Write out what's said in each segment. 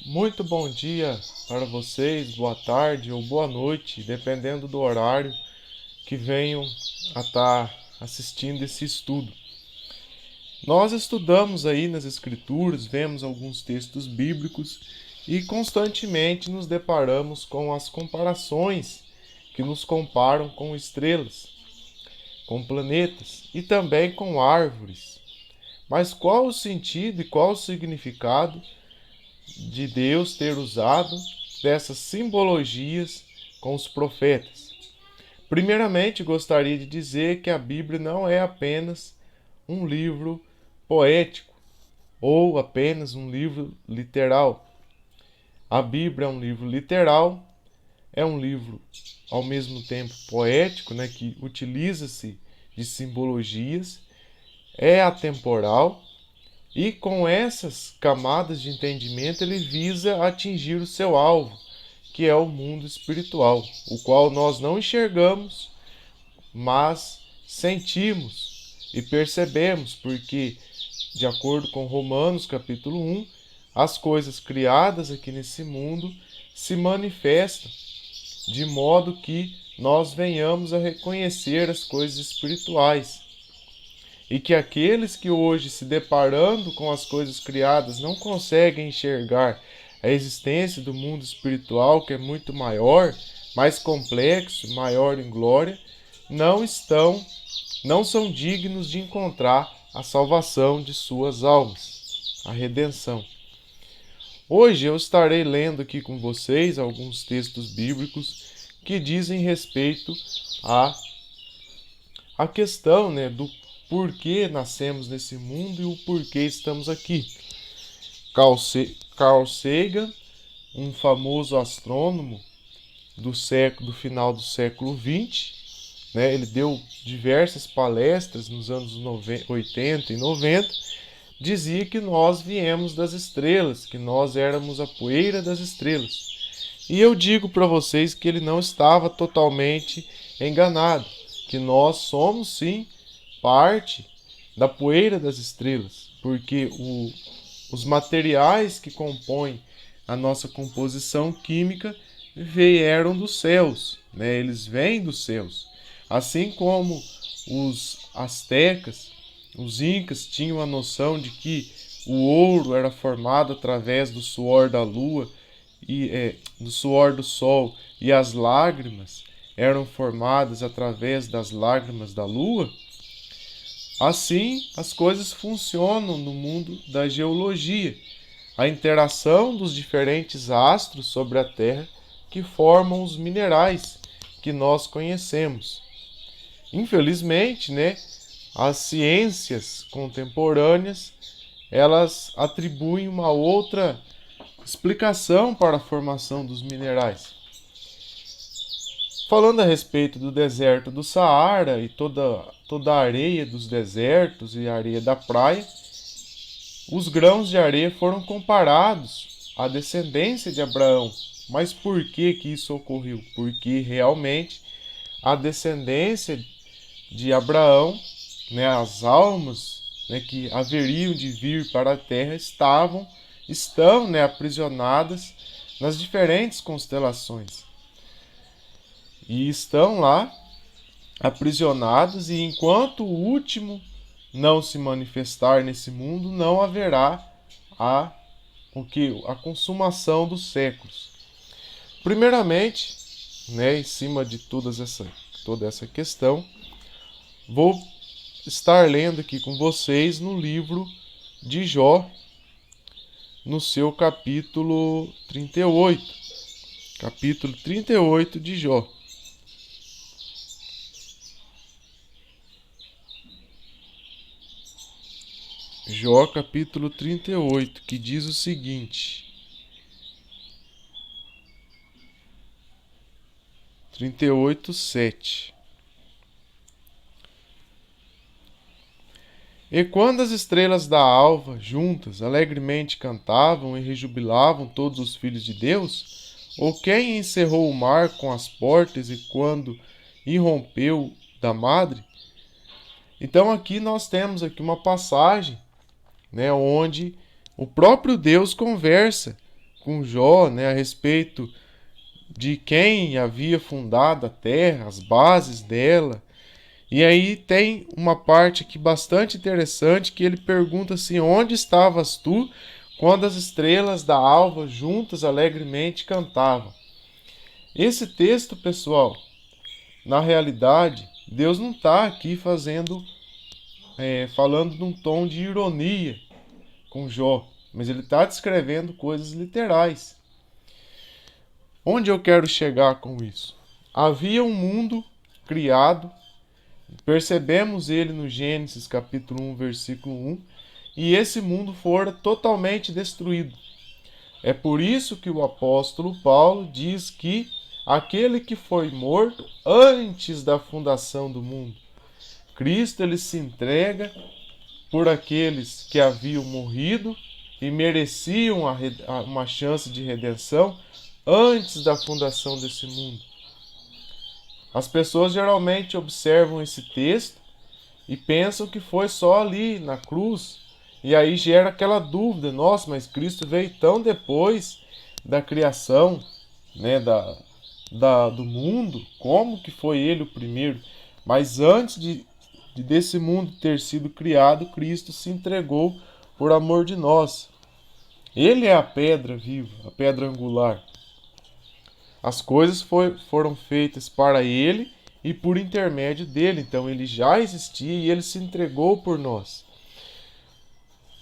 Muito bom dia para vocês, boa tarde ou boa noite, dependendo do horário que venham a estar assistindo esse estudo. Nós estudamos aí nas Escrituras, vemos alguns textos bíblicos e constantemente nos deparamos com as comparações que nos comparam com estrelas, com planetas e também com árvores. Mas qual o sentido e qual o significado de Deus ter usado dessas simbologias com os profetas? Primeiramente, gostaria de dizer que a Bíblia não é apenas um livro poético ou apenas um livro literal. A Bíblia é um livro literal, é um livro ao mesmo tempo poético, que utiliza-se de simbologias, é atemporal e com essas camadas de entendimento ele visa atingir o seu alvo, que é o mundo espiritual, o qual nós não enxergamos, mas sentimos e percebemos, porque, de acordo com Romanos capítulo 1, as coisas criadas aqui nesse mundo se manifestam de modo que nós venhamos a reconhecer as coisas espirituais. E que aqueles que hoje, se deparando com as coisas criadas, não conseguem enxergar a existência do mundo espiritual, que é muito maior, mais complexo, maior em glória, não são dignos de encontrar a salvação de suas almas, a redenção. Hoje eu estarei lendo aqui com vocês alguns textos bíblicos que dizem respeito à questão, do porquê nascemos nesse mundo e o porquê estamos aqui. Carl Sagan, um famoso astrônomo do final do século XX, ele deu diversas palestras nos anos 80 e 90, dizia que nós viemos das estrelas, que nós éramos a poeira das estrelas. E eu digo para vocês que ele não estava totalmente enganado, que nós somos sim parte da poeira das estrelas, porque os materiais que compõem a nossa composição química vieram dos céus, eles vêm dos céus. Assim como os astecas, os incas tinham a noção de que o ouro era formado através do suor da lua e do suor do sol, e as lágrimas eram formadas através das lágrimas da lua. Assim, as coisas funcionam no mundo da geologia, a interação dos diferentes astros sobre a Terra que formam os minerais que nós conhecemos. Infelizmente, as ciências contemporâneas, elas atribuem uma outra explicação para a formação dos minerais. Falando a respeito do deserto do Saara e toda a areia dos desertos e a areia da praia, os grãos de areia foram comparados à descendência de Abraão. Mas por que isso ocorreu? Porque realmente a descendência de Abraão, as almas que haveriam de vir para a terra estão aprisionadas nas diferentes constelações. E estão lá aprisionados, e enquanto o último não se manifestar nesse mundo, não haverá a consumação dos séculos. Primeiramente, em cima de toda essa questão, vou estar lendo aqui com vocês no livro de Jó, no seu capítulo 38. Capítulo 38 de Jó. Jó capítulo 38, que diz o seguinte: 38, 7. E quando as estrelas da alva, juntas, alegremente cantavam e rejubilavam todos os filhos de Deus, ou quem encerrou o mar com as portas e quando irrompeu da madre? Então aqui nós temos uma passagem, onde o próprio Deus conversa com Jó, né, a respeito de quem havia fundado a terra, as bases dela. E aí tem uma parte aqui bastante interessante que ele pergunta assim: onde estavas tu quando as estrelas da alva juntas alegremente cantavam? Esse texto, pessoal, na realidade, Deus não está aqui falando num tom de ironia com Jó, mas ele está descrevendo coisas literais. Onde eu quero chegar com isso? Havia um mundo criado, percebemos ele no Gênesis capítulo 1, versículo 1, e esse mundo fora totalmente destruído. É por isso que o apóstolo Paulo diz que aquele que foi morto antes da fundação do mundo, Cristo, ele se entrega por aqueles que haviam morrido e mereciam uma chance de redenção antes da fundação desse mundo. As pessoas geralmente observam esse texto e pensam que foi só ali na cruz, e aí gera aquela dúvida: nossa, mas Cristo veio tão depois da criação, né, do mundo, como que foi ele o primeiro? Mas antes desse mundo ter sido criado, Cristo se entregou por amor de nós. Ele é a pedra viva, a pedra angular. As coisas foram feitas para ele e por intermédio dele. Então ele já existia e ele se entregou por nós.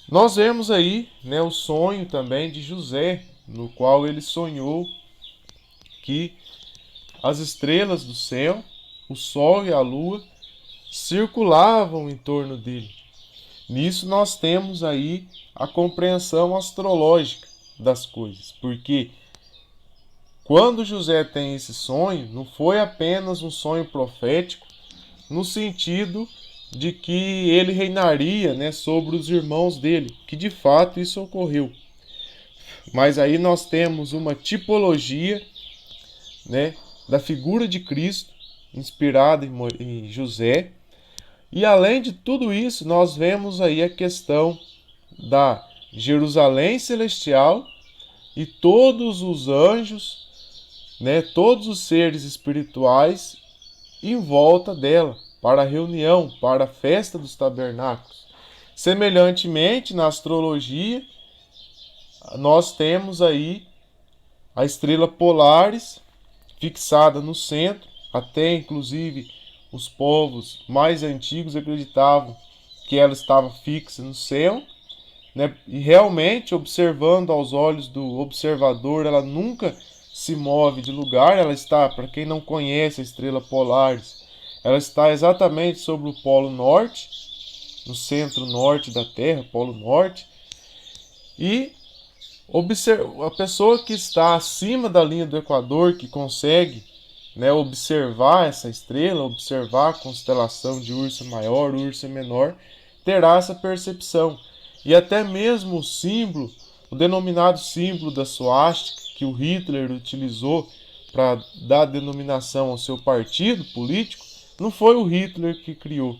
Nós vemos aí, né, o sonho também de José, no qual ele sonhou que as estrelas do céu, o sol e a lua, circulavam em torno dele. Nisso nós temos aí a compreensão astrológica das coisas, porque quando José tem esse sonho, não foi apenas um sonho profético, no sentido de que ele reinaria, né, sobre os irmãos dele, que de fato isso ocorreu. Mas aí nós temos uma tipologia, né, da figura de Cristo, inspirada em José. E além de tudo isso, nós vemos aí a questão da Jerusalém celestial e todos os anjos, né, todos os seres espirituais em volta dela, para a reunião, para a festa dos tabernáculos. Semelhantemente, na astrologia, nós temos aí a estrela Polaris fixada no centro, até inclusive os povos mais antigos acreditavam que ela estava fixa no céu, né? E realmente, observando aos olhos do observador, ela nunca se move de lugar. Ela está, para quem não conhece a estrela Polaris, ela está exatamente sobre o Polo Norte, no centro norte da Terra, Polo Norte, e a pessoa que está acima da linha do Equador, que consegue, né, observar essa estrela, observar a constelação de Ursa Maior, Ursa Menor, terá essa percepção. E até mesmo o símbolo, o denominado símbolo da suástica, que o Hitler utilizou para dar denominação ao seu partido político, não foi o Hitler que criou.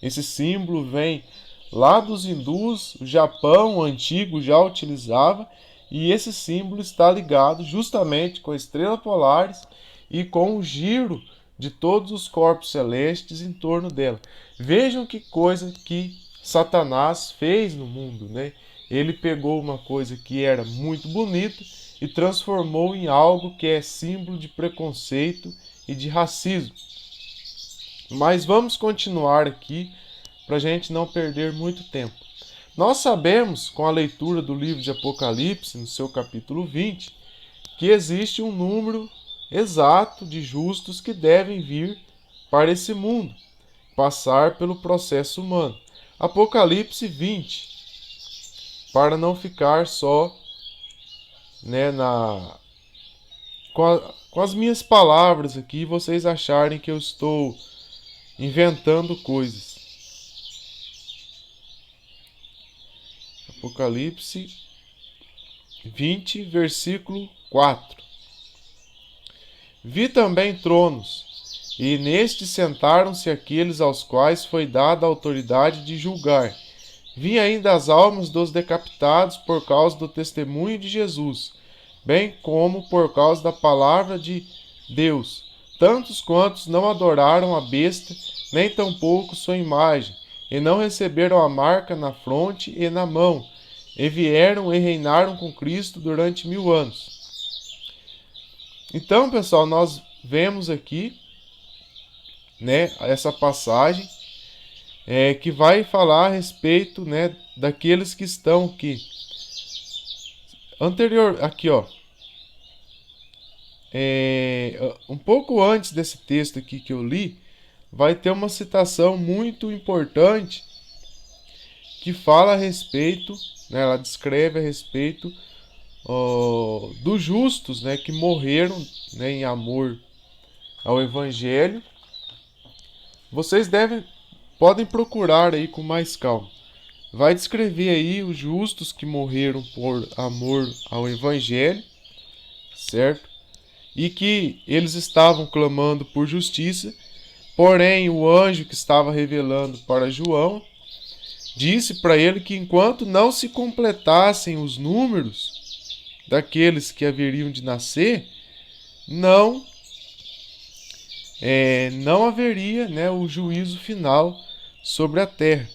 Esse símbolo vem lá dos hindus, o Japão antigo já utilizava, e esse símbolo está ligado justamente com a estrela Polaris e com o giro de todos os corpos celestes em torno dela. Vejam que coisa que Satanás fez no mundo, né? Ele pegou uma coisa que era muito bonita e transformou em algo que é símbolo de preconceito e de racismo. Mas vamos continuar aqui para a gente não perder muito tempo. Nós sabemos, com a leitura do livro de Apocalipse, no seu capítulo 20, que existe um número exato de justos que devem vir para esse mundo, passar pelo processo humano. Apocalipse 20, para não ficar só, né, com as minhas palavras aqui, vocês acharem que eu estou inventando coisas. Apocalipse 20, versículo 4. Vi também tronos, e nestes sentaram-se aqueles aos quais foi dada a autoridade de julgar. Vi ainda as almas dos decapitados por causa do testemunho de Jesus, bem como por causa da palavra de Deus, tantos quantos não adoraram a besta, nem tampouco sua imagem, e não receberam a marca na fronte e na mão, e vieram e reinaram com Cristo durante 1000 anos. Então, pessoal, nós vemos aqui, né, essa passagem que vai falar a respeito, né, daqueles que estão aqui. Anterior, aqui, ó. Um pouco antes desse texto aqui que eu li, vai ter uma citação muito importante que fala a respeito, né, ela descreve a respeito dos justos, né, que morreram, né, em amor ao Evangelho. Vocês podem procurar aí com mais calma. Vai descrever aí os justos que morreram por amor ao Evangelho, certo? E que eles estavam clamando por justiça, porém o anjo que estava revelando para João disse para ele que enquanto não se completassem os números daqueles que haveriam de nascer, não haveria, né, o juízo final sobre a terra.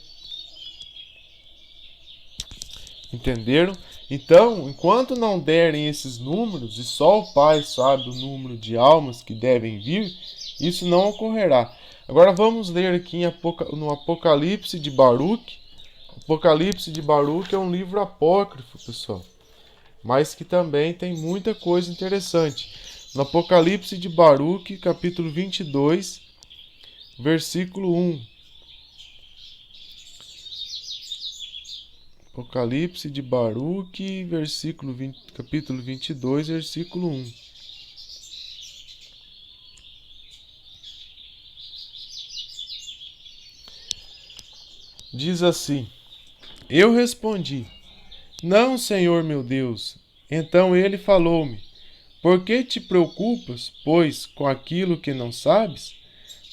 Entenderam? Então, enquanto não derem esses números, e só o Pai sabe o número de almas que devem vir, isso não ocorrerá. Agora vamos ler aqui no Apocalipse de Baruque. Apocalipse de Baruque é um livro apócrifo, pessoal, mas que também tem muita coisa interessante. No Apocalipse de Baruque, capítulo 22, versículo 1. Apocalipse de Baruque, capítulo 22, versículo 1. Diz assim: Eu respondi: Não, Senhor meu Deus. Então ele falou-me: Por que te preocupas, pois, com aquilo que não sabes?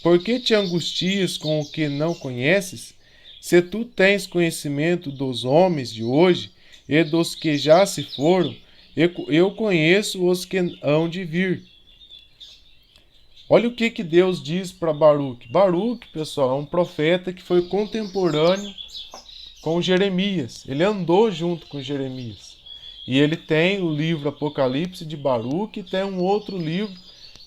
Por que te angustias com o que não conheces? Se tu tens conhecimento dos homens de hoje e dos que já se foram, eu conheço os que hão de vir. Olha o que Deus diz para Baruque. Baruque, pessoal, é um profeta que foi contemporâneo com Jeremias. Ele andou junto com Jeremias. E ele tem o livro Apocalipse de Baruque e tem um outro livro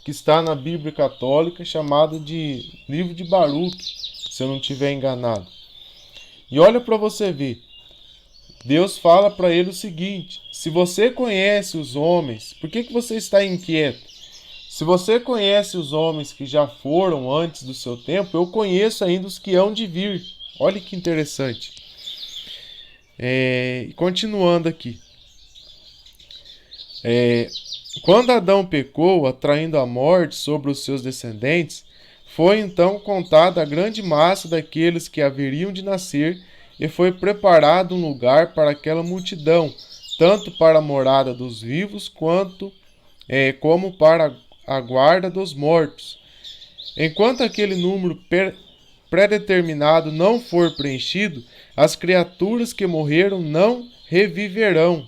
que está na Bíblia Católica chamado de Livro de Baruque, se eu não estiver enganado. E olha para você ver. Deus fala para ele o seguinte: se você conhece os homens, por que você está inquieto? Se você conhece os homens que já foram antes do seu tempo, eu conheço ainda os que hão de vir. Olha que interessante. Continuando aqui. Quando Adão pecou, atraindo a morte sobre os seus descendentes, foi então contada a grande massa daqueles que haveriam de nascer, e foi preparado um lugar para aquela multidão, tanto para a morada dos vivos, como para a guarda dos mortos. Enquanto aquele número predeterminado não for preenchido, as criaturas que morreram não reviverão.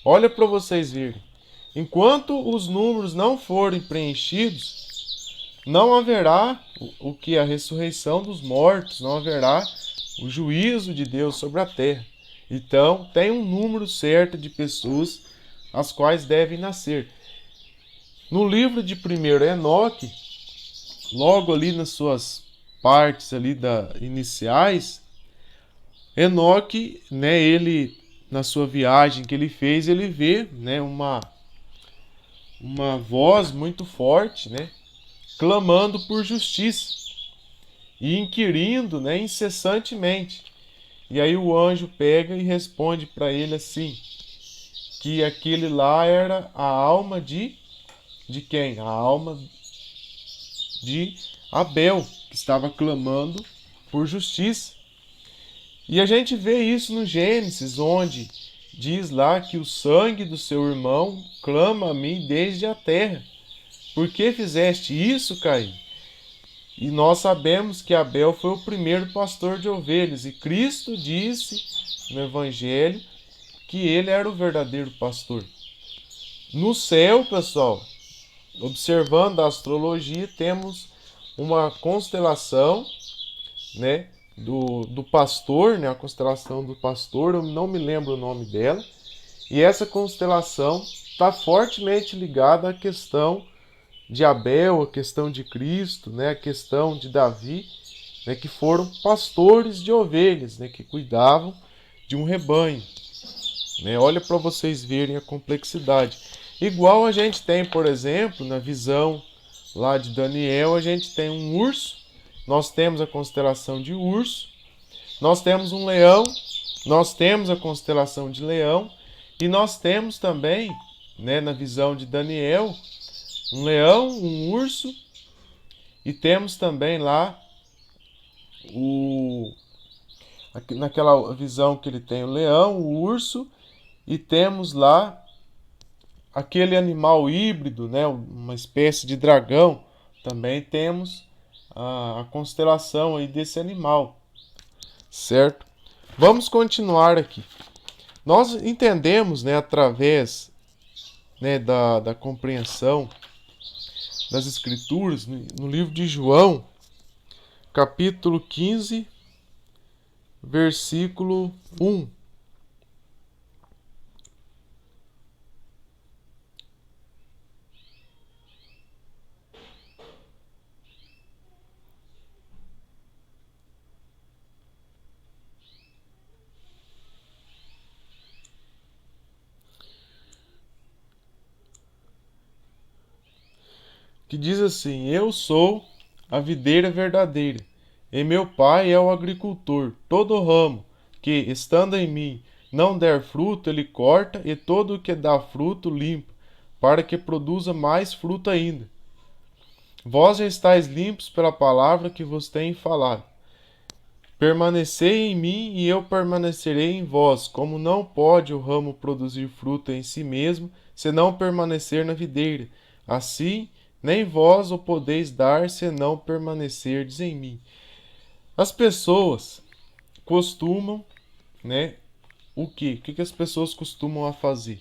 Olha para vocês verem. Enquanto os números não forem preenchidos, não haverá a ressurreição dos mortos, não haverá o juízo de Deus sobre a terra. Então, tem um número certo de pessoas as quais devem nascer. No livro de 1 Enoque, logo ali nas suas partes ali iniciais, Enoque, né, ele, na sua viagem que ele fez, ele vê, né, uma voz muito forte, né, clamando por justiça e inquirindo, né, incessantemente. E aí o anjo pega e responde para ele assim, que aquele lá era a alma de quem? A alma de Abel, que estava clamando por justiça. E a gente vê isso no Gênesis, onde diz lá que o sangue do seu irmão clama a mim desde a terra. Por que fizeste isso, Caim? E nós sabemos que Abel foi o primeiro pastor de ovelhas, e Cristo disse no Evangelho que ele era o verdadeiro pastor. No céu, pessoal, observando a astrologia, temos uma constelação, né, do pastor, né, a constelação do pastor, eu não me lembro o nome dela, e essa constelação está fortemente ligada à questão de Abel, a questão de Cristo, né, a questão de Davi, né, que foram pastores de ovelhas, né, que cuidavam de um rebanho. Né? Olha para vocês verem a complexidade. Igual a gente tem, por exemplo, na visão lá de Daniel, a gente tem um urso, nós temos a constelação de urso, nós temos um leão, nós temos a constelação de leão, e nós temos também, né, na visão de Daniel, um leão, um urso, e temos também lá naquela visão que ele tem o leão, o urso, e temos lá aquele animal híbrido, né, uma espécie de dragão. Também temos a constelação aí desse animal, certo? Vamos continuar aqui. Nós entendemos, né, através, né, da compreensão das Escrituras, no livro de João, capítulo 15, versículo 1. Que diz assim: Eu sou a videira verdadeira, e meu pai é o agricultor. Todo ramo que, estando em mim, não der fruto, ele corta, e todo o que dá fruto limpa, para que produza mais fruto ainda. Vós já estáis limpos pela palavra que vos tenho falado. Permanecei em mim, e eu permanecerei em vós. Como não pode o ramo produzir fruto em si mesmo, se não permanecer na videira, assim nem vós o podeis dar, se não permanecerdes em mim. As pessoas costumam, né? O que? O que as pessoas costumam a fazer?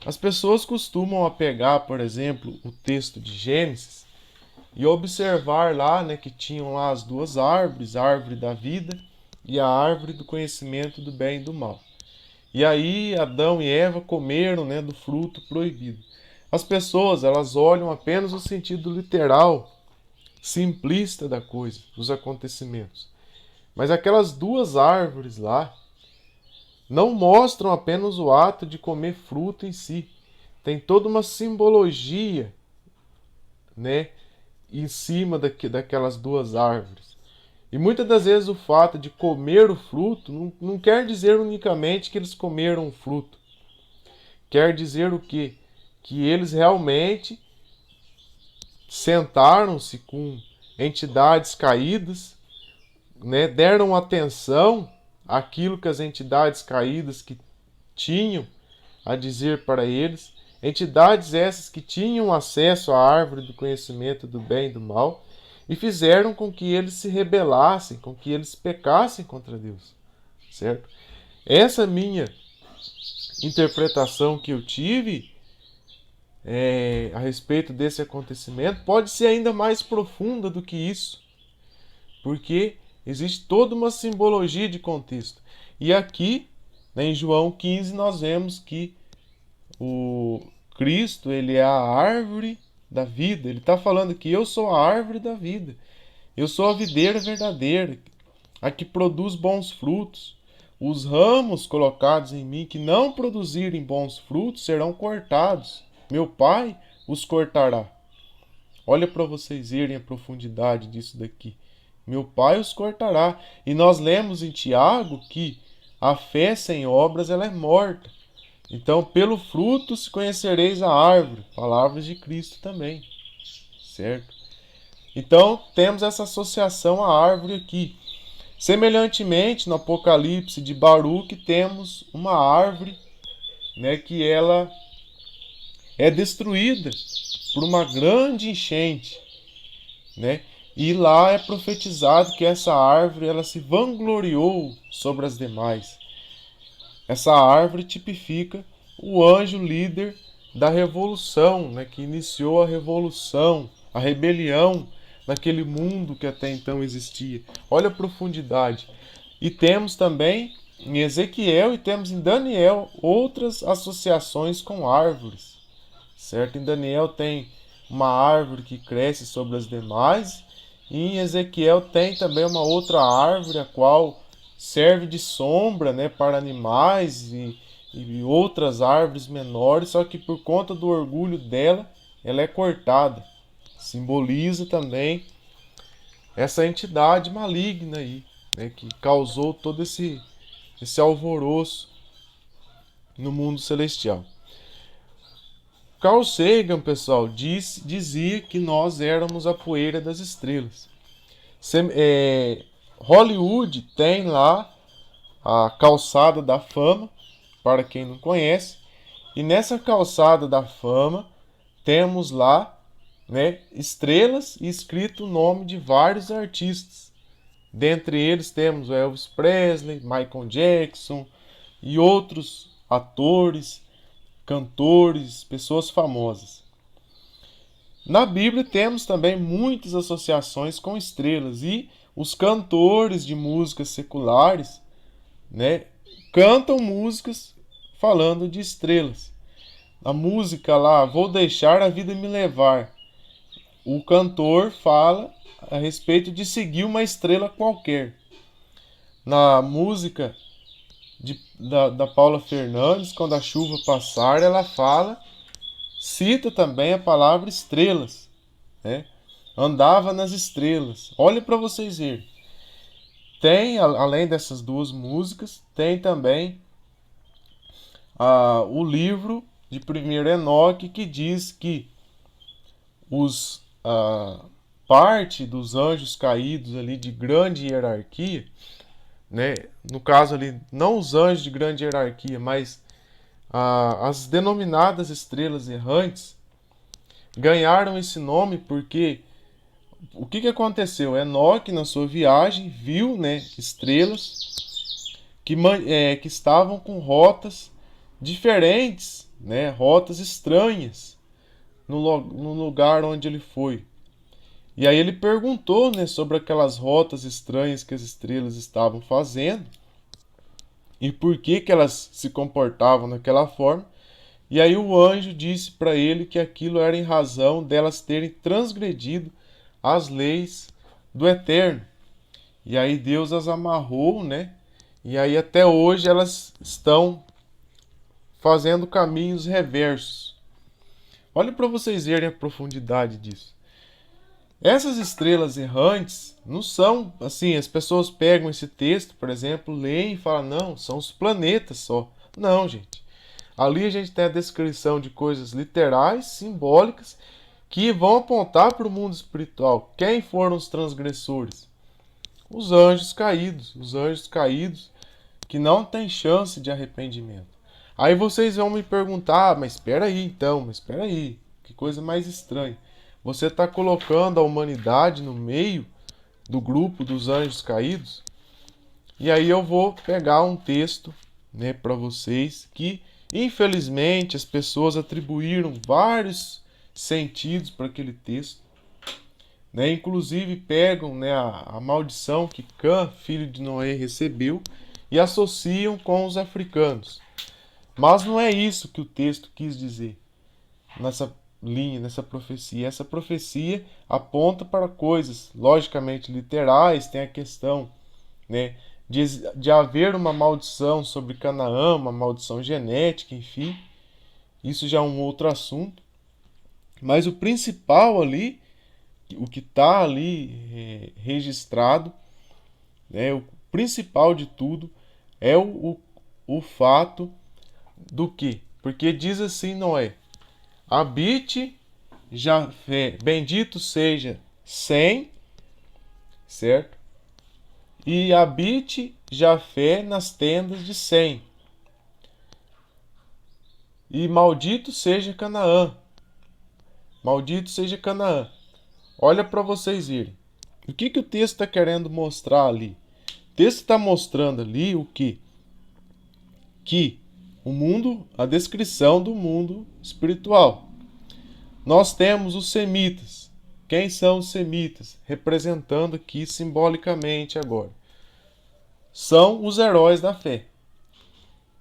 As pessoas costumam a pegar, por exemplo, o texto de Gênesis e observar lá, né, que tinham lá as duas árvores, a árvore da vida e a árvore do conhecimento do bem e do mal. E aí Adão e Eva comeram, né, do fruto proibido. As pessoas, elas olham apenas o sentido literal, simplista da coisa, dos acontecimentos. Mas aquelas duas árvores lá não mostram apenas o ato de comer fruto em si. Tem toda uma simbologia, né, em cima daquelas duas árvores. E muitas das vezes o fato de comer o fruto não quer dizer unicamente que eles comeram o fruto. Quer dizer o quê? Que eles realmente sentaram-se com entidades caídas, né, deram atenção àquilo que as entidades caídas que tinham a dizer para eles, entidades essas que tinham acesso à árvore do conhecimento do bem e do mal, e fizeram com que eles se rebelassem, com que eles pecassem contra Deus, certo? Essa minha interpretação que eu tive a respeito desse acontecimento pode ser ainda mais profunda do que isso, porque existe toda uma simbologia de contexto. E aqui, né, em João 15, nós vemos que o Cristo, ele é a árvore da vida. Ele está falando que eu sou a árvore da vida. Eu sou a videira verdadeira, a que produz bons frutos. Os ramos colocados em mim que não produzirem bons frutos serão cortados. Meu Pai os cortará. Olha para vocês verem a profundidade disso daqui. Meu Pai os cortará. E nós lemos em Tiago que a fé sem obras ela é morta. Então, pelo fruto se conhecereis a árvore. Palavras de Cristo também. Certo? Então, temos essa associação à árvore aqui. Semelhantemente, no Apocalipse de Baruque, temos uma árvore, né, que ela é destruída por uma grande enchente, né? E lá é profetizado que essa árvore ela se vangloriou sobre as demais. Essa árvore tipifica o anjo líder da revolução, né, que iniciou a revolução, a rebelião naquele mundo que até então existia. Olha a profundidade. E temos também em Ezequiel e temos em Daniel outras associações com árvores, certo? Em Daniel tem uma árvore que cresce sobre as demais, e em Ezequiel tem também uma outra árvore a qual serve de sombra, né, para animais e outras árvores menores, só que por conta do orgulho dela, ela é cortada. Simboliza também essa entidade maligna aí, né, que causou todo esse alvoroço no mundo celestial. Carl Sagan, pessoal, dizia que nós éramos a poeira das estrelas. Hollywood tem lá a calçada da fama, para quem não conhece, e nessa calçada da fama temos lá, né, estrelas e escrito o nome de vários artistas. Dentre eles temos o Elvis Presley, Michael Jackson e outros atores, cantores, pessoas famosas. Na Bíblia temos também muitas associações com estrelas e os cantores de músicas seculares, né, cantam músicas falando de estrelas. A música lá, Vou Deixar a Vida Me Levar, o cantor fala a respeito de seguir uma estrela qualquer. Na música da Paula Fernandes, Quando a Chuva Passar, ela cita também a palavra estrelas, né? Andava nas estrelas. Olha para vocês verem. Tem, além dessas duas músicas, tem também o livro de 1 Enoque, que diz que parte dos anjos caídos ali de grande hierarquia, né? No caso ali, não os anjos de grande hierarquia, mas as denominadas estrelas errantes, ganharam esse nome porque o que aconteceu? Enoque, na sua viagem, viu, né, estrelas que estavam com rotas diferentes, né, rotas estranhas no lugar onde ele foi. E aí ele perguntou, né, sobre aquelas rotas estranhas que as estrelas estavam fazendo e por que elas se comportavam daquela forma. E aí o anjo disse para ele que aquilo era em razão delas terem transgredido as leis do Eterno. E aí Deus as amarrou, né? E aí até hoje elas estão fazendo caminhos reversos. Olha para vocês verem a profundidade disso. Essas estrelas errantes não são assim, as pessoas pegam esse texto, por exemplo, leem e falam, não, são os planetas só. Não, gente. Ali a gente tem a descrição de coisas literais, simbólicas, que vão apontar para o mundo espiritual. Quem foram os transgressores? Os anjos caídos que não têm chance de arrependimento. Aí vocês vão me perguntar, mas espera aí, que coisa mais estranha. Você está colocando a humanidade no meio do grupo dos anjos caídos? E aí eu vou pegar um texto, né, para vocês que, infelizmente, as pessoas atribuíram vários sentidos para aquele texto, né? Inclusive pegam, né, a maldição que Cã, filho de Noé, recebeu e associam com os africanos. Mas não é isso que o texto quis dizer nessa linha, nessa profecia. Essa profecia aponta para coisas logicamente literais, tem a questão, né, de haver uma maldição sobre Canaã, uma maldição genética, enfim. Isso já é um outro assunto. Mas o principal ali, o que está ali registrado, né, o principal de tudo é o fato do que? Porque diz assim Noé, habite Jafé, bendito seja Sem, certo? E habite Jafé nas tendas de Sem. E maldito seja Canaã. Maldito seja Canaã. Olha para vocês verem. O que o texto está querendo mostrar ali? O texto está mostrando ali o quê? Que o mundo, a descrição do mundo espiritual. Nós temos os semitas. Quem são os semitas? Representando aqui simbolicamente agora. São os heróis da fé,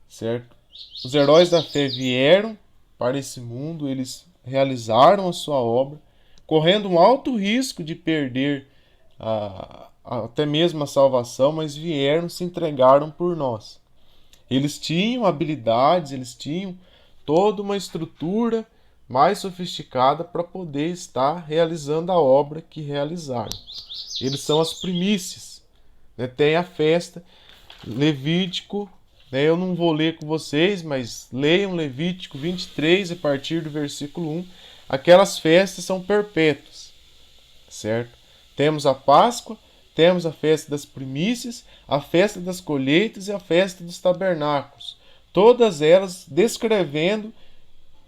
certo? Os heróis da fé vieram para esse mundo, eles realizaram a sua obra, correndo um alto risco de perder até mesmo a salvação, mas vieram, se entregaram por nós. Eles tinham habilidades, eles tinham toda uma estrutura mais sofisticada para poder estar realizando a obra que realizaram. Eles são as primícias. Né? Tem a festa, Levítico, né? Eu não vou ler com vocês, mas leiam Levítico 23, a partir do versículo 1. Aquelas festas são perpétuas, certo? Temos a Páscoa, temos a festa das primícias, a festa das colheitas e a festa dos tabernáculos. Todas elas descrevendo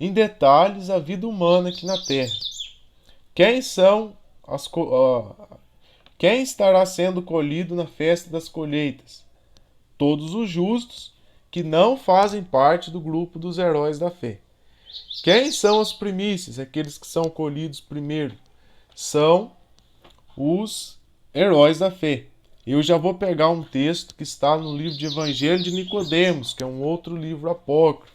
em detalhes a vida humana aqui na Terra. Quem estará sendo colhido na festa das colheitas? Todos os justos que não fazem parte do grupo dos heróis da fé. Quem são as primícias? Aqueles que são colhidos primeiro. São os heróis da fé. Eu já vou pegar um texto que está no livro de Evangelho de Nicodemos, que é um outro livro apócrifo,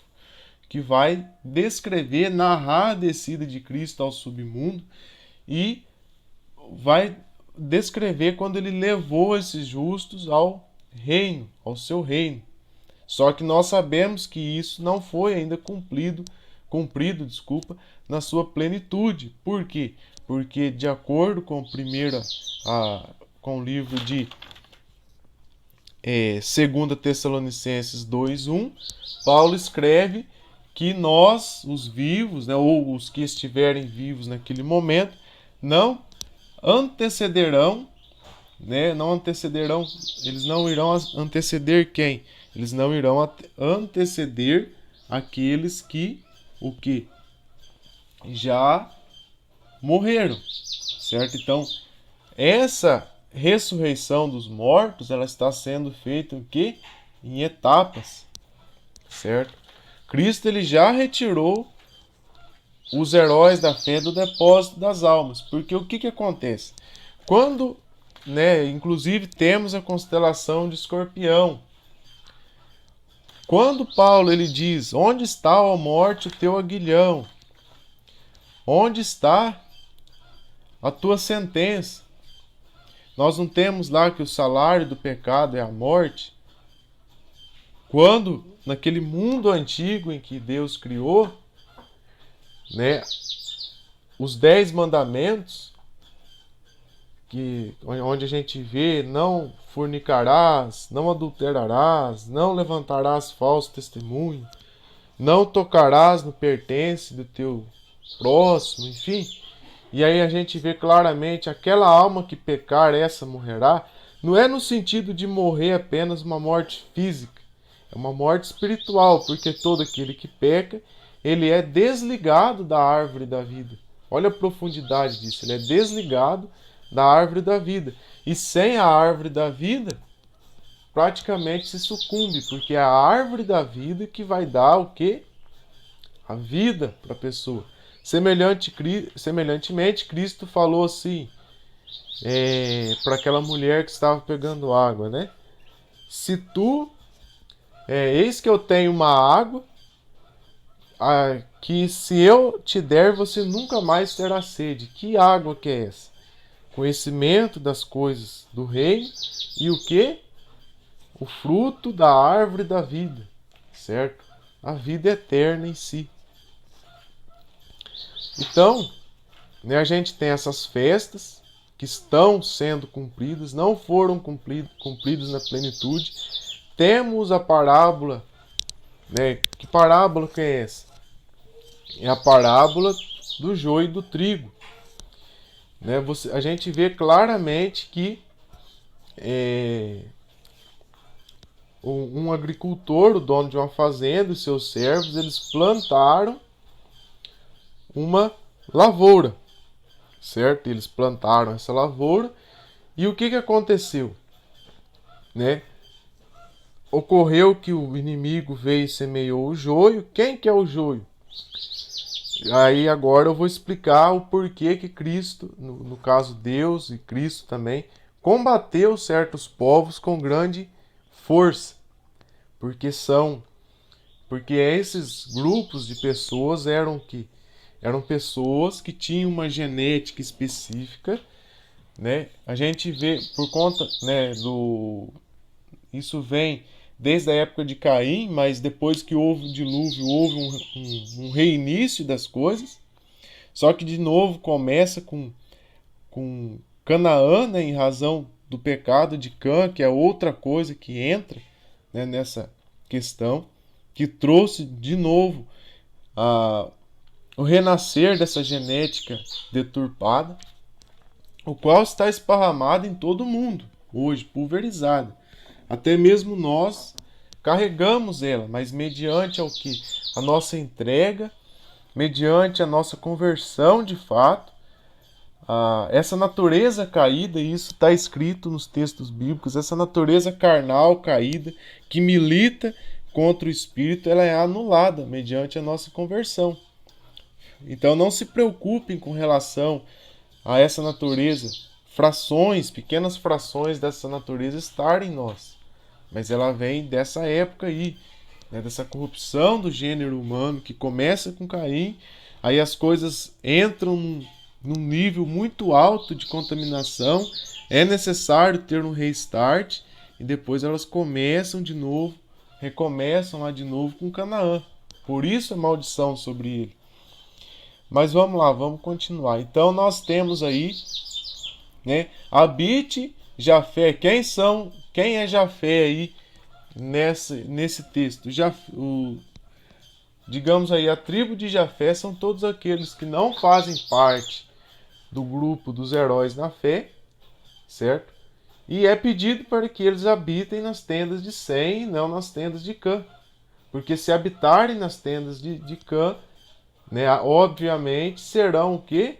que vai descrever, narrar a descida de Cristo ao submundo e vai descrever quando ele levou esses justos ao reino, ao seu reino. Só que nós sabemos que isso não foi ainda cumprido, na sua plenitude. Por quê? Porque de acordo com com o livro de 2 Tessalonicenses 2:1, Paulo escreve que nós, os vivos, né, ou os que estiverem vivos naquele momento, não antecederão, né, eles não irão anteceder quem? Eles não irão anteceder aqueles que já morreram, certo? Então, essa ressurreição dos mortos, ela está sendo feita em etapas, certo? Cristo ele já retirou os heróis da fé do depósito das almas, porque o que acontece? Quando, né, inclusive temos a constelação de Escorpião. Quando Paulo ele diz: onde está, ó morte, o teu aguilhão? Onde está a tua sentença? Nós não temos lá que o salário do pecado é a morte? Quando, naquele mundo antigo em que Deus criou, né, os 10 mandamentos, onde a gente vê: não fornicarás, não adulterarás, não levantarás falso testemunho, não tocarás no pertence do teu próximo, enfim. E aí a gente vê claramente: aquela alma que pecar, essa morrerá. Não é no sentido de morrer apenas uma morte física, é uma morte espiritual, porque todo aquele que peca, ele é desligado da árvore da vida. Olha a profundidade disso, ele é desligado da árvore da vida. E sem a árvore da vida, praticamente se sucumbe, porque é a árvore da vida que vai dar o quê? A vida para a pessoa. Semelhantemente, Cristo falou assim para aquela mulher que estava pegando água, né? Eis que eu tenho uma água que se eu te der, você nunca mais terá sede. Que água que é essa? Conhecimento das coisas do reino e o quê? O fruto da árvore da vida, certo? A vida eterna em si. Então, né, a gente tem essas festas que estão sendo cumpridas, não foram cumpridas na plenitude. Temos a parábola, né? Que parábola que é essa? É a parábola do joio e do trigo. Né? A gente vê claramente que um agricultor, o dono de uma fazenda, e seus servos, eles plantaram uma lavoura, certo? Eles plantaram essa lavoura e o que aconteceu? Né? ocorreu que o inimigo veio e semeou o joio. Quem que é o joio? Aí agora eu vou explicar o porquê que Cristo, no caso Deus e Cristo também, combateu certos povos com grande força. Porque esses grupos de pessoas eram pessoas que tinham uma genética específica, né? A gente vê por conta, né, isso vem desde a época de Caim, mas depois que houve o dilúvio, houve um reinício das coisas. Só que de novo começa com Canaã, né, em razão do pecado de Cã, que é outra coisa que entra, né, nessa questão, que trouxe de novo a, o renascer dessa genética deturpada, o qual está esparramado em todo o mundo, hoje, pulverizada. Até mesmo nós carregamos ela, mas mediante ao que? A nossa entrega, mediante a nossa conversão de fato, essa natureza caída, e isso está escrito nos textos bíblicos, essa natureza carnal caída que milita contra o Espírito, ela é anulada mediante a nossa conversão. Então não se preocupem com relação a essa natureza, pequenas frações dessa natureza estar em nós. Mas ela vem dessa época aí, né, dessa corrupção do gênero humano que começa com Caim, aí as coisas entram num nível muito alto de contaminação, é necessário ter um restart e depois elas começam de novo, recomeçam lá de novo com Canaã. Por isso a maldição sobre ele. Mas vamos lá, vamos continuar. Então nós temos aí, né, habite Jafé. Quem é Jafé aí nesse texto? Digamos aí, a tribo de Jafé são todos aqueles que não fazem parte do grupo dos heróis na fé, certo? E é pedido para que eles habitem nas tendas de Sem e não nas tendas de Cã. Porque se habitarem nas tendas de Cã, né, obviamente serão o quê?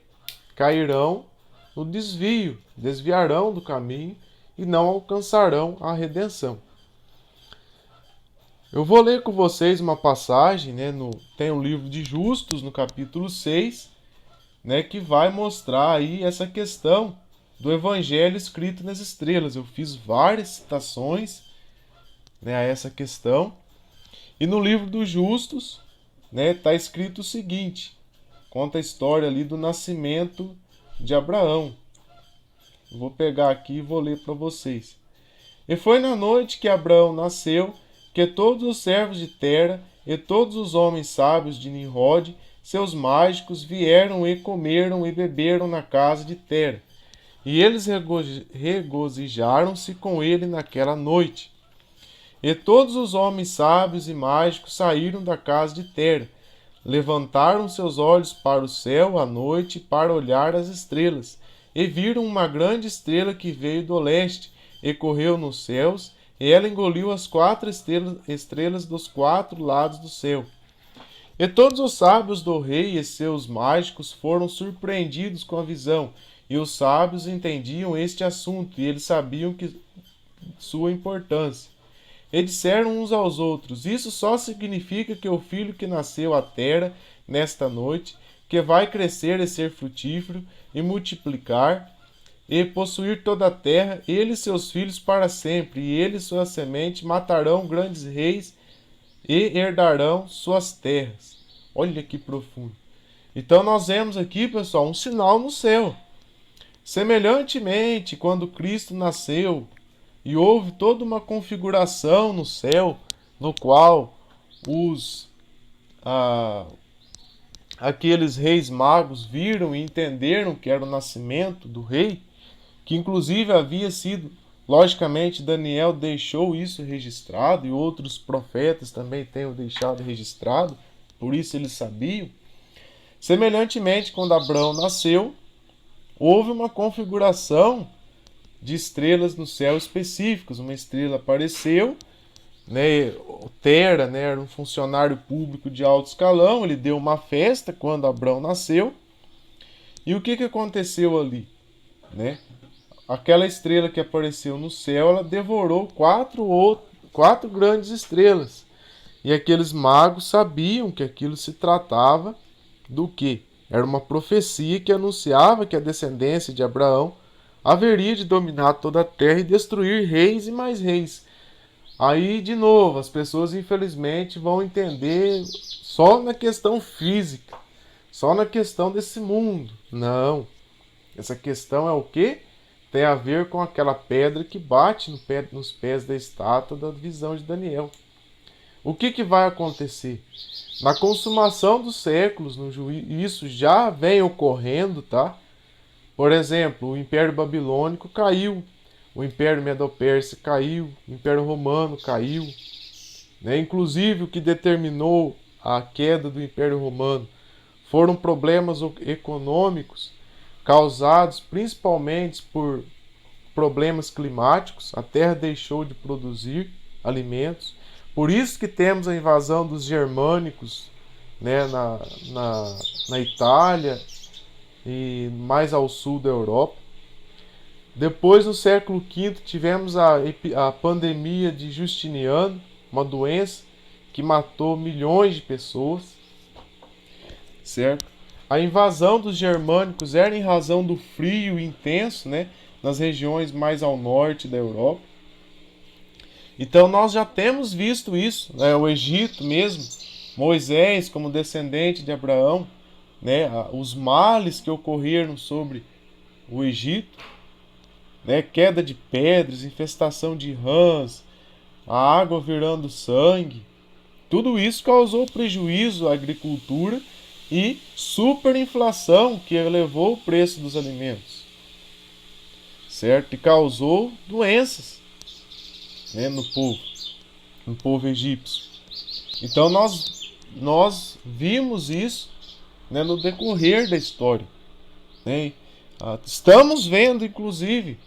Cairão no desvio, desviarão do caminho e não alcançarão a redenção. Eu vou ler com vocês uma passagem, né, tem o livro de Justos, no capítulo 6, né, que vai mostrar aí essa questão do evangelho escrito nas estrelas. Eu fiz várias citações, né, a essa questão. E no livro dos Justos, né, está escrito o seguinte, conta a história ali do nascimento de Abraão. Eu vou pegar aqui e vou ler para vocês. E foi na noite que Abraão nasceu, que todos os servos de Tera e todos os homens sábios de Nimrod, seus mágicos, vieram e comeram e beberam na casa de Tera. E eles regozijaram-se com ele naquela noite. E todos os homens sábios e mágicos saíram da casa de Tera, levantaram seus olhos para o céu à noite para olhar as estrelas, e viram uma grande estrela que veio do leste, e correu nos céus, e ela engoliu as 4 estrelas dos 4 lados do céu. E todos os sábios do rei e seus mágicos foram surpreendidos com a visão, e os sábios entendiam este assunto, e eles sabiam que sua importância. E disseram uns aos outros: isso só significa que o filho que nasceu à terra nesta noite, que vai crescer e ser frutífero, e multiplicar, e possuir toda a terra, ele e seus filhos para sempre, e ele e sua semente matarão grandes reis e herdarão suas terras. Olha que profundo. Então nós vemos aqui, pessoal, um sinal no céu. Semelhantemente, quando Cristo nasceu e houve toda uma configuração no céu, no qual aqueles reis magos viram e entenderam que era o nascimento do rei, que inclusive havia sido, logicamente, Daniel deixou isso registrado e outros profetas também tenham deixado registrado, por isso eles sabiam. Semelhantemente, quando Abraão nasceu, houve uma configuração de estrelas no céu específicas. Uma estrela apareceu, né? O Tera, né, era um funcionário público de alto escalão, ele deu uma festa quando Abraão nasceu. E o que aconteceu ali? Né? Aquela estrela que apareceu no céu, ela devorou 4 grandes estrelas. E aqueles magos sabiam que aquilo se tratava do quê? Era uma profecia que anunciava que a descendência de Abraão haveria de dominar toda a terra e destruir reis e mais reis. Aí, de novo, as pessoas infelizmente vão entender só na questão física, só na questão desse mundo. Não. Essa questão é o quê? Tem a ver com aquela pedra que bate nos pés da estátua da visão de Daniel. O que vai acontecer? Na consumação dos séculos, isso já vem ocorrendo, tá? Por exemplo, o Império Babilônico caiu, o Império Medo-Persa caiu, o Império Romano caiu, né? Inclusive, o que determinou a queda do Império Romano foram problemas econômicos causados principalmente por problemas climáticos. A terra deixou de produzir alimentos. Por isso que temos a invasão dos germânicos, né, na Itália e mais ao sul da Europa. Depois, no século V, tivemos a pandemia de Justiniano, uma doença que matou milhões de pessoas, certo? A invasão dos germânicos era em razão do frio intenso, né, nas regiões mais ao norte da Europa. Então nós já temos visto isso, né? O Egito mesmo, Moisés como descendente de Abraão, né? Os males que ocorreram sobre o Egito, né? Queda de pedras, infestação de rãs, a água virando sangue, tudo isso causou prejuízo à agricultura e superinflação que elevou o preço dos alimentos, certo? E causou doenças, né, no povo egípcio. Então nós vimos isso, né, no decorrer da história, né? Estamos vendo, inclusive,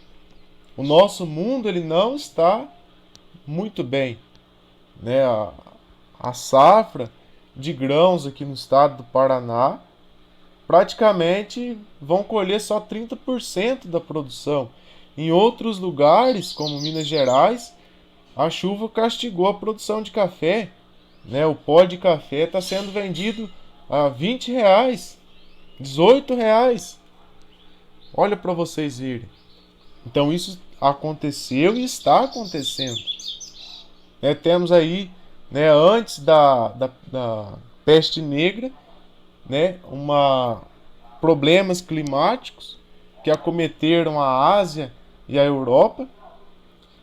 o nosso mundo ele não está muito bem, né? A safra de grãos aqui no estado do Paraná praticamente vão colher só 30% da produção. Em outros lugares, como Minas Gerais, a chuva castigou a produção de café, né? O pó de café está sendo vendido a R$ 20, R$ 18. Olha para vocês verem. Então isso aconteceu e está acontecendo. Né? Temos aí, né, antes da peste negra, né, problemas climáticos que acometeram a Ásia e a Europa.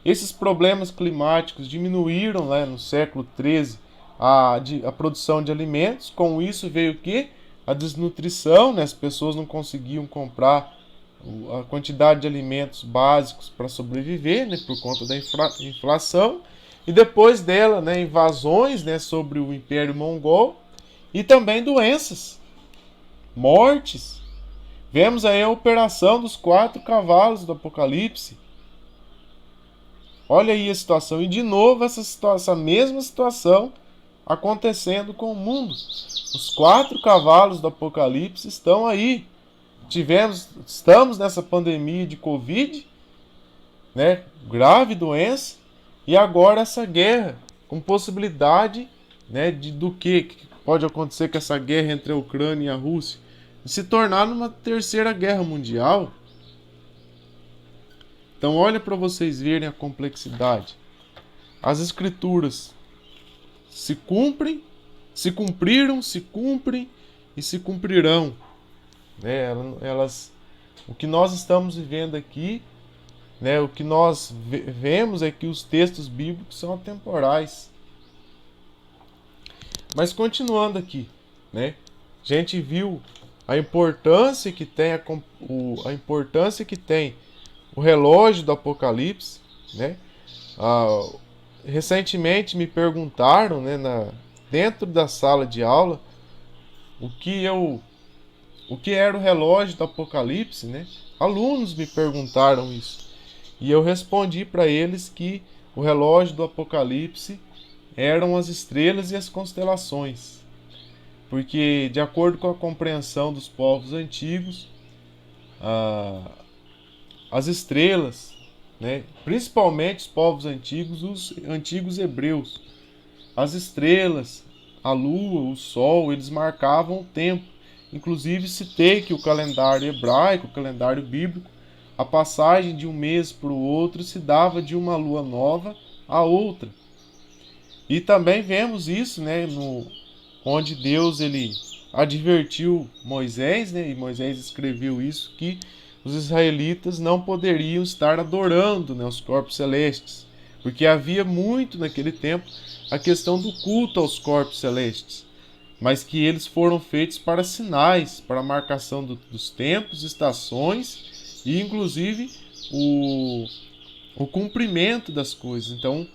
Esses problemas climáticos diminuíram, né, no século XIII a produção de alimentos. Com isso veio o quê? A desnutrição, né? As pessoas não conseguiam comprar a quantidade de alimentos básicos para sobreviver, né, por conta da inflação. E depois dela, né, invasões, né, sobre o Império Mongol e também doenças, mortes. Vemos aí a operação dos 4 cavalos do Apocalipse. Olha aí a situação. E de novo essa mesma situação acontecendo com o mundo. Os 4 cavalos do Apocalipse estão aí. Estamos nessa pandemia de Covid, né? Grave doença. E agora essa guerra, com possibilidade, né, do que pode acontecer com essa guerra entre a Ucrânia e a Rússia, de se tornar numa terceira guerra mundial. Então olha para vocês verem a complexidade. As escrituras se cumprem, se cumpriram, se cumprem e se cumprirão. Né? O que nós estamos vivendo aqui, né? O que nós vemos é que os textos bíblicos são atemporais. Mas continuando aqui, né? A gente viu a importância que tem a importância que tem o relógio do Apocalipse, né? Recentemente me perguntaram, né, dentro da sala de aula, o que era o relógio do Apocalipse, né? Alunos me perguntaram isso. E eu respondi para eles que o relógio do Apocalipse eram as estrelas e as constelações. Porque, de acordo com a compreensão dos povos antigos, as estrelas, né? Principalmente os povos antigos, os antigos hebreus. As estrelas, a lua, o sol, eles marcavam o tempo. Inclusive citei que o calendário hebraico, o calendário bíblico, a passagem de um mês para o outro se dava de uma lua nova a outra. E também vemos isso, né, onde Deus ele advertiu Moisés, né, e Moisés escreveu isso, que os israelitas não poderiam estar adorando, né, os corpos celestes, porque havia muito naquele tempo a questão do culto aos corpos celestes, mas que eles foram feitos para sinais, para a marcação dos tempos, estações e inclusive o cumprimento das coisas. Então,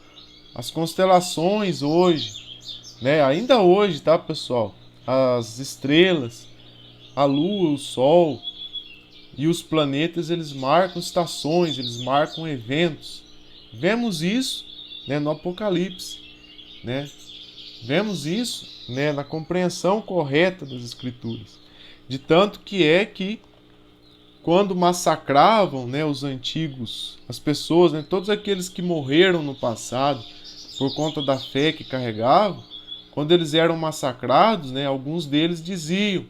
as constelações hoje, né, ainda hoje, tá, pessoal? As estrelas, a lua, o sol e os planetas, eles marcam estações, eles marcam eventos. Vemos isso, né, no Apocalipse, né? Vemos isso, né, na compreensão correta das Escrituras. De tanto que quando massacravam, né, os antigos, as pessoas, né, todos aqueles que morreram no passado por conta da fé que carregavam, quando eles eram massacrados, né, alguns deles diziam: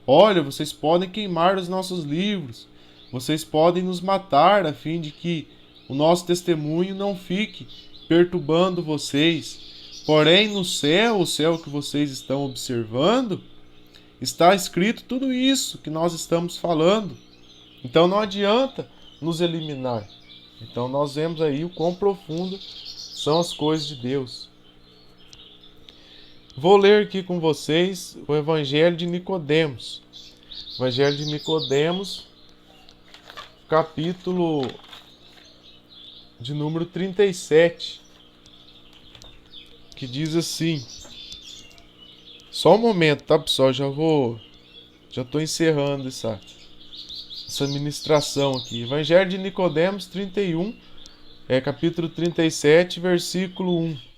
olha, vocês podem queimar os nossos livros, vocês podem nos matar a fim de que o nosso testemunho não fique perturbando vocês. Porém, no céu, o céu que vocês estão observando, está escrito tudo isso que nós estamos falando. Então não adianta nos eliminar. Então nós vemos aí o quão profundo são as coisas de Deus. Vou ler aqui com vocês o Evangelho de Nicodemos. Evangelho de Nicodemos, capítulo de número 37, que diz assim. Só um momento, tá, pessoal? Já estou encerrando essa ministração aqui. Evangelho de Nicodemos 31, capítulo 37, versículo 1.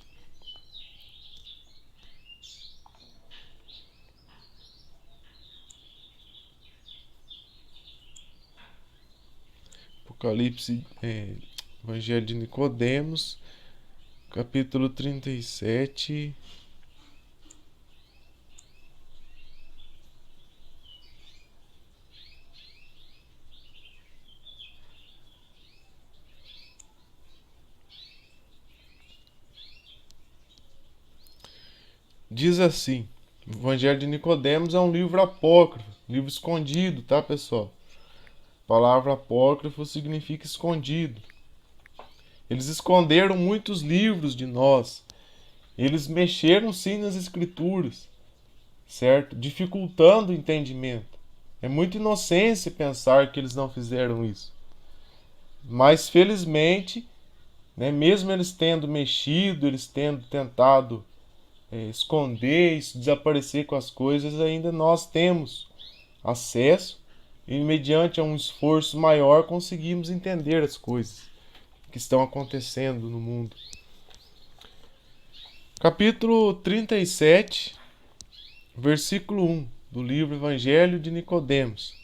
Apocalipse, Evangelho de Nicodemos, capítulo 37. Diz assim: o Evangelho de Nicodemos é um livro apócrifo, livro escondido, tá, pessoal? A palavra apócrifo significa escondido. Eles esconderam muitos livros de nós. Eles mexeram sim nas escrituras, certo? Dificultando o entendimento. É muita inocência pensar que eles não fizeram isso. Mas felizmente, né, mesmo eles tendo mexido, eles tendo tentado esconder, desaparecer com as coisas, ainda nós temos acesso e, mediante um esforço maior, conseguimos entender as coisas que estão acontecendo no mundo. Capítulo 37, versículo 1 do livro Evangelho de Nicodemos.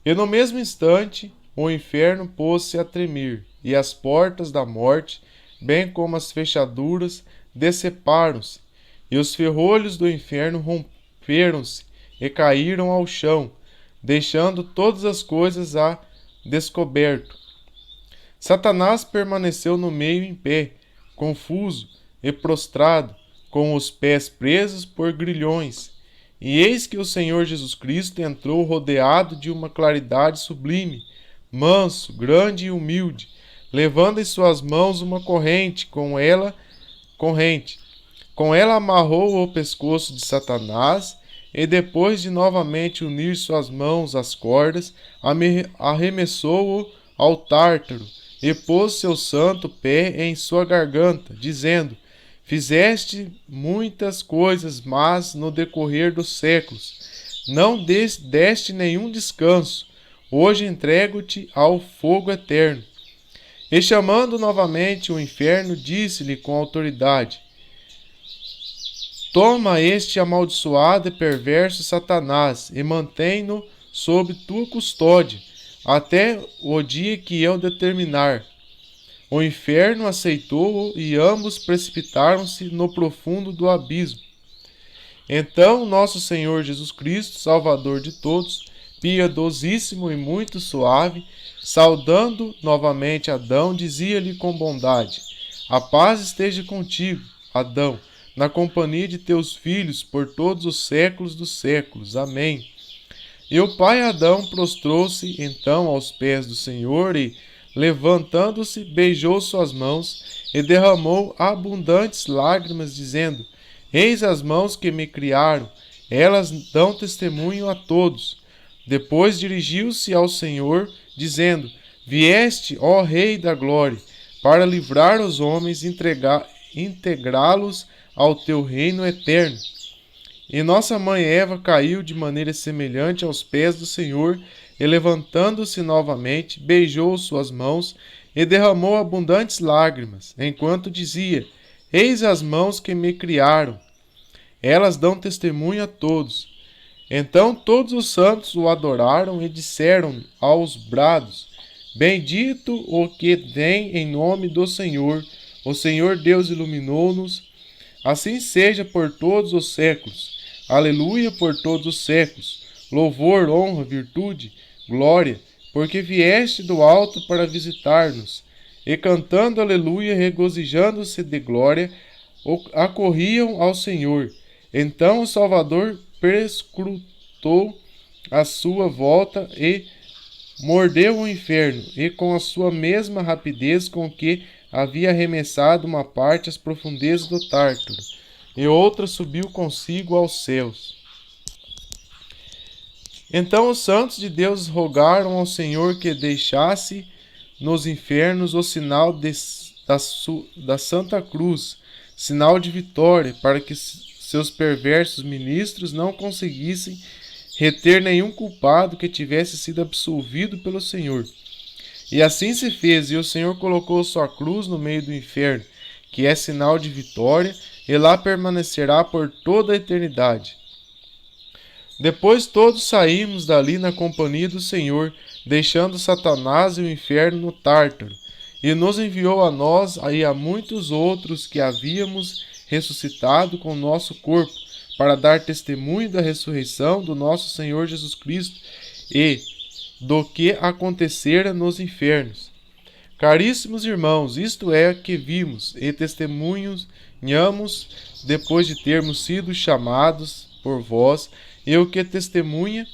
E no mesmo instante o inferno pôs-se a tremer, e as portas da morte, bem como as fechaduras, deceparam-se, e os ferrolhos do inferno romperam-se e caíram ao chão, deixando todas as coisas a descoberto. Satanás permaneceu no meio em pé, confuso e prostrado, com os pés presos por grilhões. E eis que o Senhor Jesus Cristo entrou rodeado de uma claridade sublime, manso, grande e humilde, levando em suas mãos uma corrente. Com ela amarrou o pescoço de Satanás, e depois de novamente unir suas mãos às cordas, arremessou-o ao Tártaro, e pôs seu santo pé em sua garganta, dizendo: fizeste muitas coisas, mas no decorrer dos séculos não deste nenhum descanso. Hoje entrego-te ao fogo eterno. E chamando novamente o inferno, disse-lhe com autoridade: toma este amaldiçoado e perverso Satanás, e mantém-no sob tua custódia, até o dia que eu determinar. O inferno aceitou-o e ambos precipitaram-se no profundo do abismo. Então nosso Senhor Jesus Cristo, Salvador de todos, piedosíssimo e muito suave, saudando novamente Adão, dizia-lhe com bondade: A paz esteja contigo, Adão, na companhia de teus filhos por todos os séculos dos séculos. Amém. E o pai Adão prostrou-se então aos pés do Senhor e, levantando-se, beijou suas mãos e derramou abundantes lágrimas, dizendo: Eis as mãos que me criaram, elas dão testemunho a todos. Depois dirigiu-se ao Senhor, dizendo: Vieste, ó Rei da Glória, para livrar os homens e integrá-los ao teu reino eterno. E nossa mãe Eva caiu de maneira semelhante aos pés do Senhor, e levantando-se novamente, beijou suas mãos e derramou abundantes lágrimas, enquanto dizia: Eis as mãos que me criaram, elas dão testemunho a todos. Então todos os santos o adoraram e disseram aos brados: Bendito o que vem em nome do Senhor, o Senhor Deus iluminou-nos. Assim seja por todos os séculos. Aleluia por todos os séculos. Louvor, honra, virtude, glória, porque vieste do alto para visitar-nos. E cantando aleluia, regozijando-se de glória, acorriam ao Senhor. Então o Salvador perscrutou a sua volta e mordeu o inferno, e com a sua mesma rapidez com que havia arremessado uma parte às profundezas do Tártaro, e outra subiu consigo aos céus. Então os santos de Deus rogaram ao Senhor que deixasse nos infernos o sinal da Santa Cruz, sinal de vitória, para que seus perversos ministros não conseguissem reter nenhum culpado que tivesse sido absolvido pelo Senhor. E assim se fez, e o Senhor colocou sua cruz no meio do inferno, que é sinal de vitória, e lá permanecerá por toda a eternidade. Depois todos saímos dali na companhia do Senhor, deixando Satanás e o inferno no Tártaro, e nos enviou a nós e a muitos outros que havíamos ressuscitado com o nosso corpo, para dar testemunho da ressurreição do nosso Senhor Jesus Cristo e do que acontecera nos infernos. Caríssimos irmãos, isto é que vimos e testemunhamos depois de termos sido chamados por vós, e o que testemunha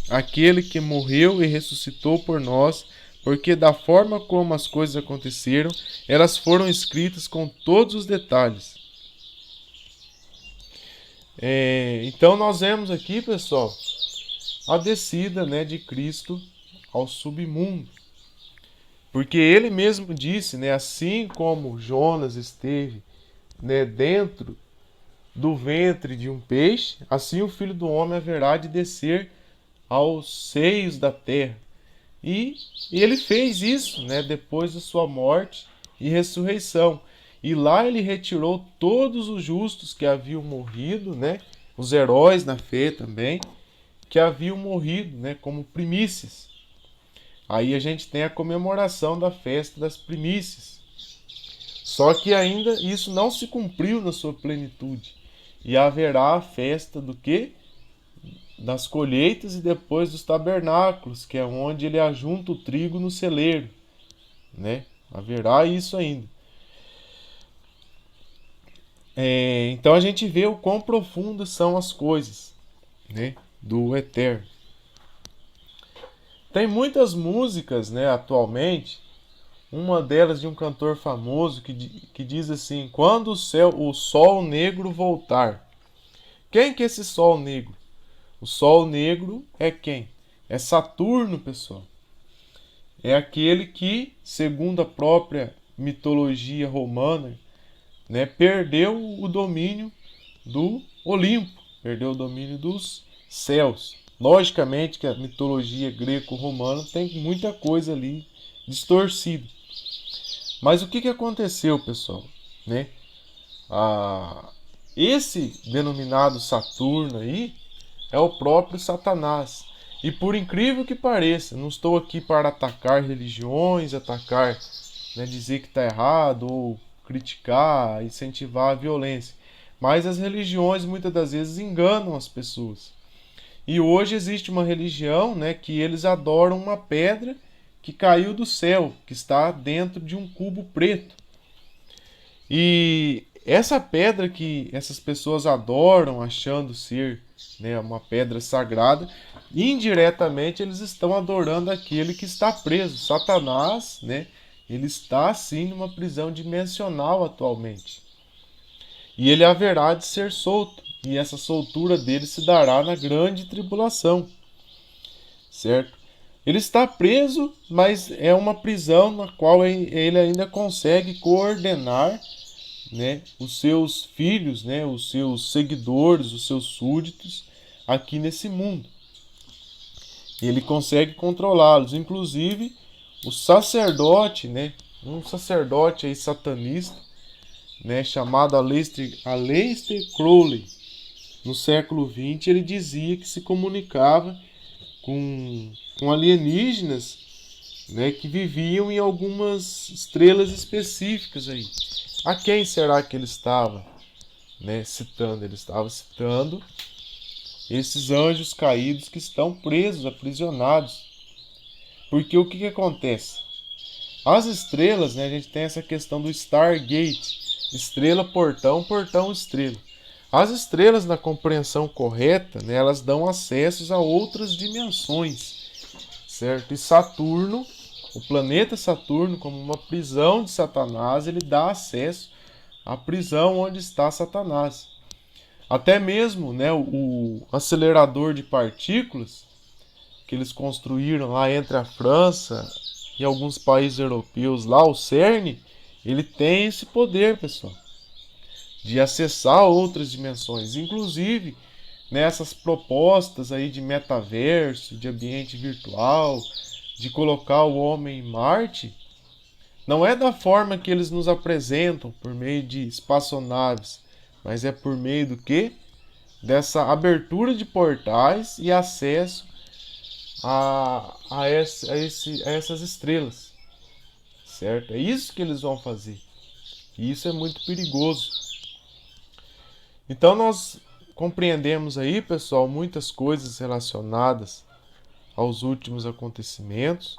aquele que morreu e ressuscitou por nós, porque da forma como as coisas aconteceram, elas foram escritas com todos os detalhes. Então nós vemos aqui, pessoal, a descida, né, de Cristo ao submundo. Porque ele mesmo disse, né, assim como Jonas esteve, né, dentro do ventre de um peixe, assim o Filho do Homem haverá de descer aos seios da terra. E ele fez isso, né, depois da sua morte e ressurreição. E lá ele retirou todos os justos que haviam morrido, né, os heróis na fé também, que haviam morrido, né, como primícias. Aí a gente tem a comemoração da festa das primícias. Só que ainda isso não se cumpriu na sua plenitude. E haverá a festa do quê? Das colheitas e depois dos tabernáculos, que é onde ele ajunta o trigo no celeiro, né? Haverá isso ainda. Então a gente vê o quão profundas são as coisas, né, do eterno. Tem muitas músicas, né, atualmente, uma delas de um cantor famoso que diz assim: quando o sol negro voltar. Quem que é esse sol negro? O sol negro é quem? É Saturno, pessoal. É aquele que, segundo a própria mitologia romana, né, perdeu o domínio do Olimpo, perdeu o domínio dos céus. Logicamente que a mitologia greco-romana tem muita coisa ali distorcida. Mas o que aconteceu, pessoal? Né? Esse denominado Saturno aí é o próprio Satanás. E por incrível que pareça, não estou aqui para atacar religiões, atacar, né, dizer que está errado, ou criticar, incentivar a violência. Mas as religiões muitas das vezes enganam as pessoas. E hoje existe uma religião, né, que eles adoram uma pedra que caiu do céu, que está dentro de um cubo preto. E essa pedra que essas pessoas adoram, achando ser, né, uma pedra sagrada, indiretamente eles estão adorando aquele que está preso. Satanás, né, ele está sim numa prisão dimensional atualmente. E ele haverá de ser solto. E essa soltura dele se dará na grande tribulação. Certo? Ele está preso, mas é uma prisão na qual ele ainda consegue coordenar, né, os seus filhos, né, os seus seguidores, os seus súditos aqui nesse mundo. E ele consegue controlá-los. Inclusive, o sacerdote, né, um sacerdote aí satanista, né, chamado Aleister Crowley, no século XX, ele dizia que se comunicava com alienígenas, né, que viviam em algumas estrelas específicas aí. A quem será que ele estava, né, citando? Ele estava citando esses anjos caídos que estão presos, aprisionados. Porque o que acontece? As estrelas, né, a gente tem essa questão do Stargate, estrela, portão, portão, estrela. As estrelas, na compreensão correta, né, elas dão acessos a outras dimensões, certo? E Saturno, o planeta Saturno, como uma prisão de Satanás, ele dá acesso à prisão onde está Satanás. Até mesmo, né, o acelerador de partículas que eles construíram lá entre a França e alguns países europeus, lá o CERN, ele tem esse poder, pessoal, de acessar outras dimensões. Inclusive, nessas propostas aí de metaverso, de ambiente virtual, de colocar o homem em Marte, não é da forma que eles nos apresentam, por meio de espaçonaves, mas é por meio do quê? Dessa abertura de portais e acesso a essas estrelas, certo? É isso que eles vão fazer. E isso é muito perigoso. Então nós compreendemos aí, pessoal, muitas coisas relacionadas aos últimos acontecimentos.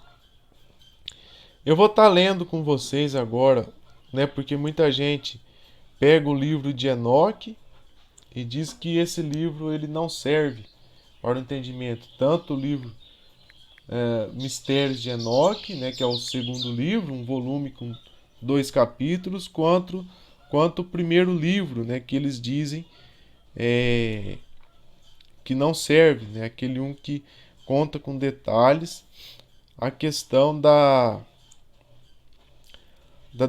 Eu vou estar lendo com vocês agora, né? Porque muita gente pega o livro de Enoque e diz que esse livro ele não serve para o entendimento. Tanto o livro Mistérios de Enoque, né, que é o segundo livro, um volume com 2 capítulos, quanto o primeiro livro, né, que eles dizem que não serve, né, aquele um que conta com detalhes a questão da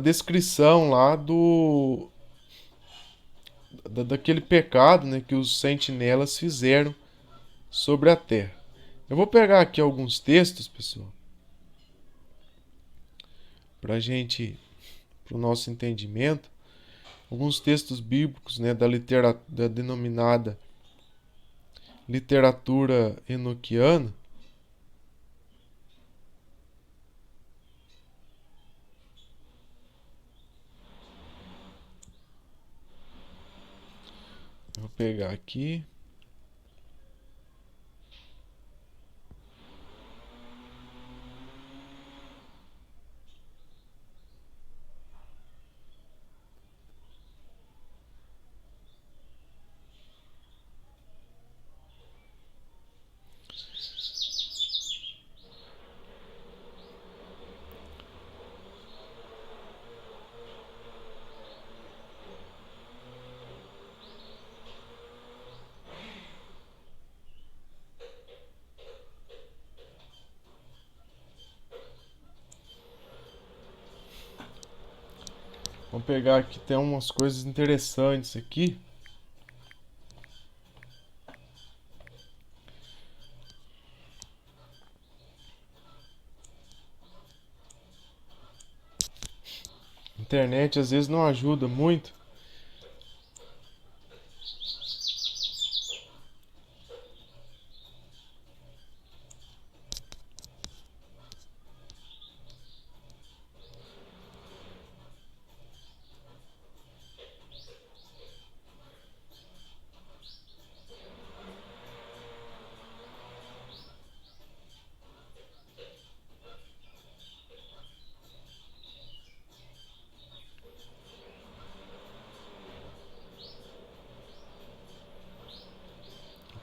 descrição lá daquele pecado, né, que os sentinelas fizeram sobre a terra. Eu vou pegar aqui alguns textos, pessoal, para o nosso entendimento, alguns textos bíblicos, né, da denominada literatura enoquiana. Eu vou pegar aqui. Vamos pegar aqui, tem umas coisas interessantes aqui. A internet às vezes não ajuda muito.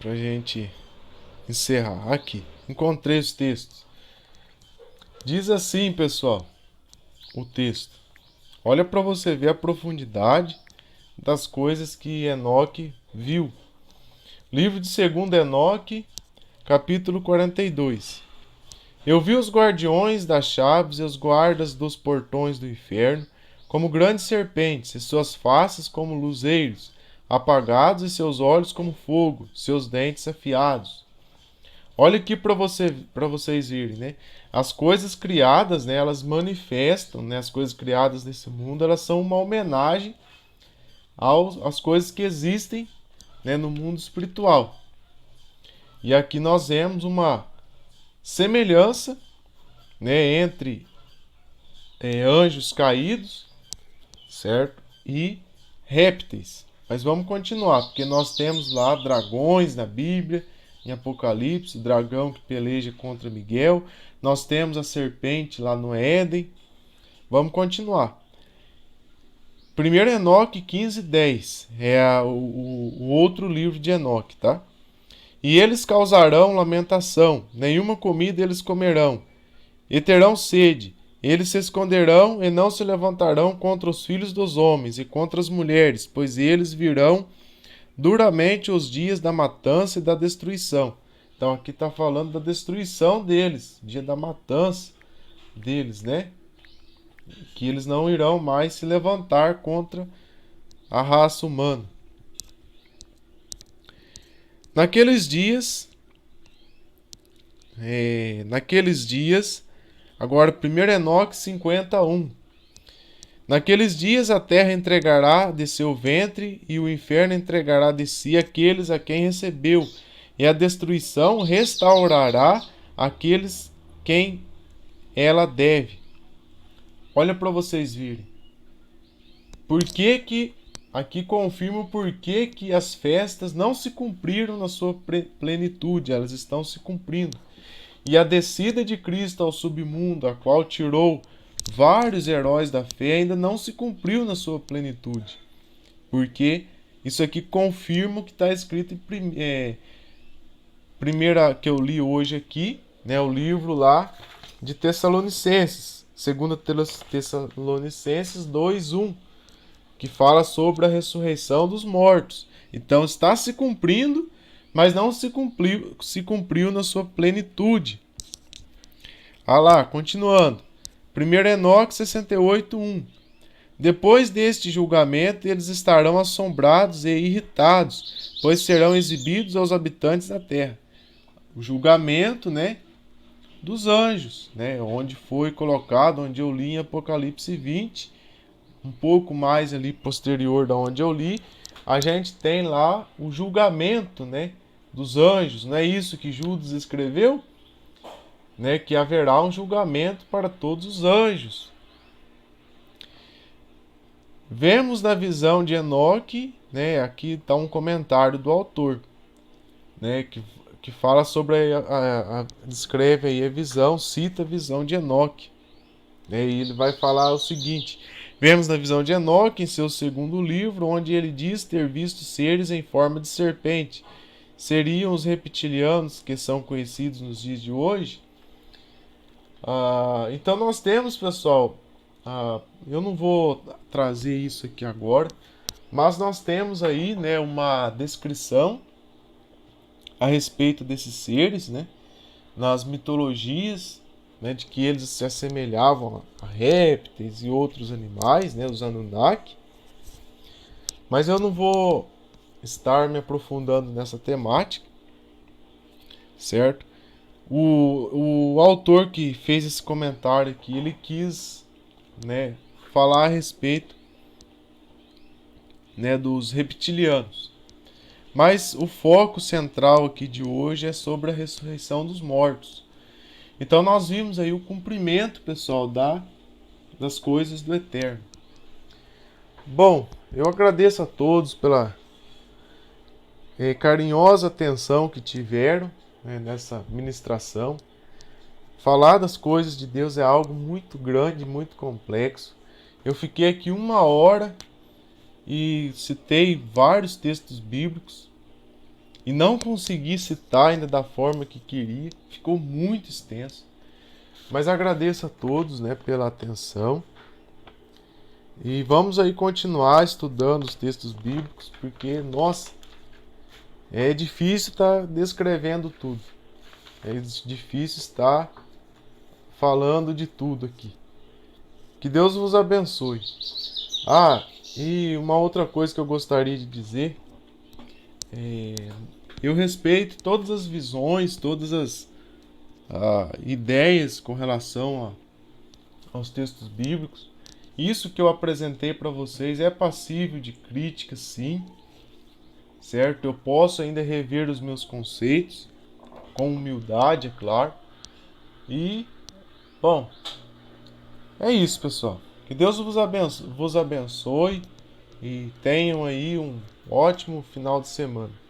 para a gente encerrar. Aqui, encontrei os textos. Diz assim, pessoal, o texto. Olha para você ver a profundidade das coisas que Enoque viu. Livro de 2 Enoque, capítulo 42. Eu vi os guardiões das chaves e os guardas dos portões do inferno, como grandes serpentes, e suas faces como luzeiros, apagados e seus olhos como fogo, seus dentes afiados. Olha aqui para vocês verem, né? As coisas criadas, né, elas manifestam, né, as coisas criadas nesse mundo, elas são uma homenagem às coisas que existem, né, no mundo espiritual. E aqui nós vemos uma semelhança, né, entre anjos caídos, certo? E répteis. Mas vamos continuar, porque nós temos lá dragões na Bíblia, em Apocalipse, o dragão que peleja contra Miguel. Nós temos a serpente lá no Éden. Vamos continuar. 1 Enoque 15:10 é o outro livro de Enoque, tá? E eles causarão lamentação, nenhuma comida eles comerão, e terão sede. Eles se esconderão e não se levantarão contra os filhos dos homens e contra as mulheres, pois eles virão duramente os dias da matança e da destruição. Então aqui está falando da destruição deles, dia da matança deles, né? Que eles não irão mais se levantar contra a raça humana. Naqueles dias, agora 1 Enoque 51. Naqueles dias a terra entregará de seu ventre e o inferno entregará de si aqueles a quem recebeu, e a destruição restaurará aqueles quem ela deve. Olha para vocês verem. Por que que aqui confirma o porquê que as festas não se cumpriram na sua plenitude, elas estão se cumprindo. E a descida de Cristo ao submundo, a qual tirou vários heróis da fé, ainda não se cumpriu na sua plenitude. Porque isso aqui confirma o que está escrito em primeira que eu li hoje aqui, né, o livro lá de Tessalonicenses, 2 Tessalonicenses 2:1, que fala sobre a ressurreição dos mortos. Então está se cumprindo, mas não se cumpriu na sua plenitude. Ah lá, continuando. 1 Enoque 68:1. Depois deste julgamento, eles estarão assombrados e irritados, pois serão exibidos aos habitantes da terra. O julgamento, né, dos anjos, né, onde foi colocado, onde eu li em Apocalipse 20, um pouco mais ali posterior da onde eu li, a gente tem lá o julgamento, né, dos anjos. Não é isso que Judas escreveu? Né, que haverá um julgamento para todos os anjos. Vemos na visão de Enoque, né, aqui está um comentário do autor, né, que fala sobre descreve aí a visão, cita a visão de Enoque, né, e ele vai falar o seguinte: vemos na visão de Enoque, em seu segundo livro, onde ele diz ter visto seres em forma de serpente. Seriam os reptilianos que são conhecidos nos dias de hoje? Então nós temos, pessoal, eu não vou trazer isso aqui agora, mas nós temos aí, né, uma descrição a respeito desses seres, né, nas mitologias, né, de que eles se assemelhavam a répteis e outros animais, né, os Anunnaki. Mas eu não vou estar me aprofundando nessa temática, certo? O autor que fez esse comentário aqui, ele quis, né, falar a respeito, né, dos reptilianos. Mas o foco central aqui de hoje é sobre a ressurreição dos mortos. Então nós vimos aí o cumprimento, pessoal, das coisas do eterno. Bom, eu agradeço a todos pela carinhosa atenção que tiveram, né, nessa ministração. Falar das coisas de Deus é algo muito grande, muito complexo. Eu fiquei aqui 1 hora e citei vários textos bíblicos, e não consegui citar ainda da forma que queria, ficou muito extenso. Mas agradeço a todos, né, pela atenção. E vamos aí continuar estudando os textos bíblicos, porque, nossa, é difícil estar descrevendo tudo. É difícil estar falando de tudo aqui. Que Deus vos abençoe. Ah, e uma outra coisa que eu gostaria de dizer é, eu respeito todas as visões, todas as ideias com relação aos textos bíblicos. Isso que eu apresentei para vocês é passível de crítica, sim, certo? Eu posso ainda rever os meus conceitos, com humildade, é claro. E, bom, é isso, pessoal. Que Deus vos abençoe e tenham aí um ótimo final de semana.